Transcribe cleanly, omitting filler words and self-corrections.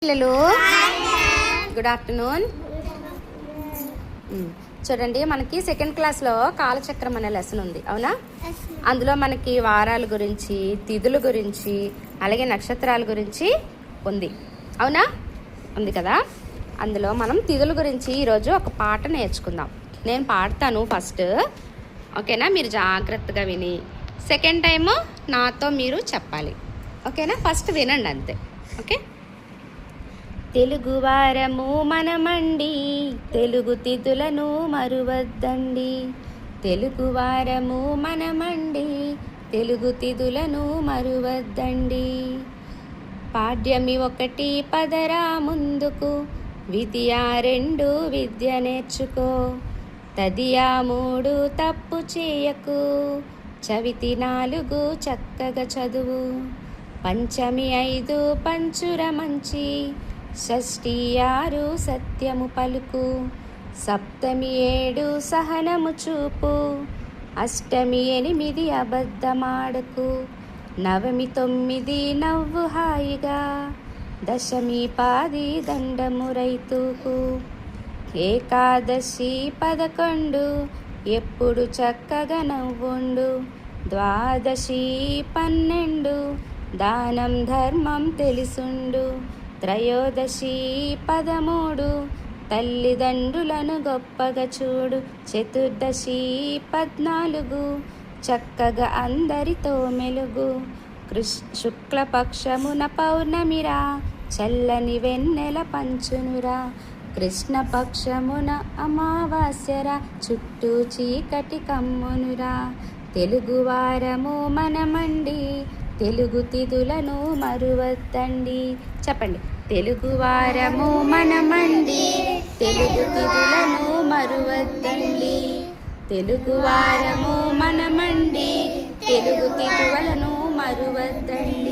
పిల్లలు good afternoon. చూడండి, మనకి సెకండ్ క్లాస్లో కాలచక్రం అనే లెసన్ ఉంది, అవునా? అందులో మనకి వారాల గురించి, తిథుల గురించి, అలాగే నక్షత్రాల గురించి ఉంది, అవునా? ఉంది కదా. అందులో మనం తిథుల గురించి ఈరోజు ఒక పాట నేర్చుకుందాం. నేను పాడతాను ఫస్ట్, ఓకేనా? మీరు జాగ్రత్తగా విని సెకండ్ టైము నాతో మీరు చెప్పాలి, ఓకేనా? ఫస్ట్ వినండి అంతే, ఓకే? తెలుగువారము మనమండి, తెలుగు తిథులను మరువద్దండి. తెలుగువారము మనమండి, తెలుగు తిథులను మరువద్దండి. పాడ్యమి ఒకటి పదరా ముందుకు, విద్య రెండు విద్య నేర్చుకో. తదియా మూడు తప్పు చేయకు, చవితి నాలుగు చక్కగా చదువు. పంచమి ఐదు పంచుర మంచి, షష్ఠి ఆరు సత్యము పలుకు. సప్తమి ఏడు సహనము చూపు, అష్టమి ఎనిమిది అబద్ధమాడకు. నవమి తొమ్మిది నవ్వు హాయిగా, దశమి పాది దండము రైతుకు. ఏకాదశి 11 ఎప్పుడు చక్కగా నవ్వుండు. ద్వాదశి 12 దానం ధర్మం తెలిసుండు. త్రయోదశి 13 తల్లిదండ్రులను గొప్పగా చూడు. చతుర్దశి 14 చక్కగా అందరితో మెలుగు. శుక్లపక్షమున పౌర్ణమిరా, చల్లని వెన్నెల పంచునురా. కృష్ణపక్షమున అమావాస్యరా, చుట్టూ చీకటి కమ్మునురా. తెలుగువారము మనమండి, తెలుగు తిథులను మరువద్దండి. చెప్పండి, తెలుగువారము మనమండి, తెలుగు తిథులను మరువద్దండి. తెలుగువారము మనమండి, తెలుగు తిథులను మరువద్దండి.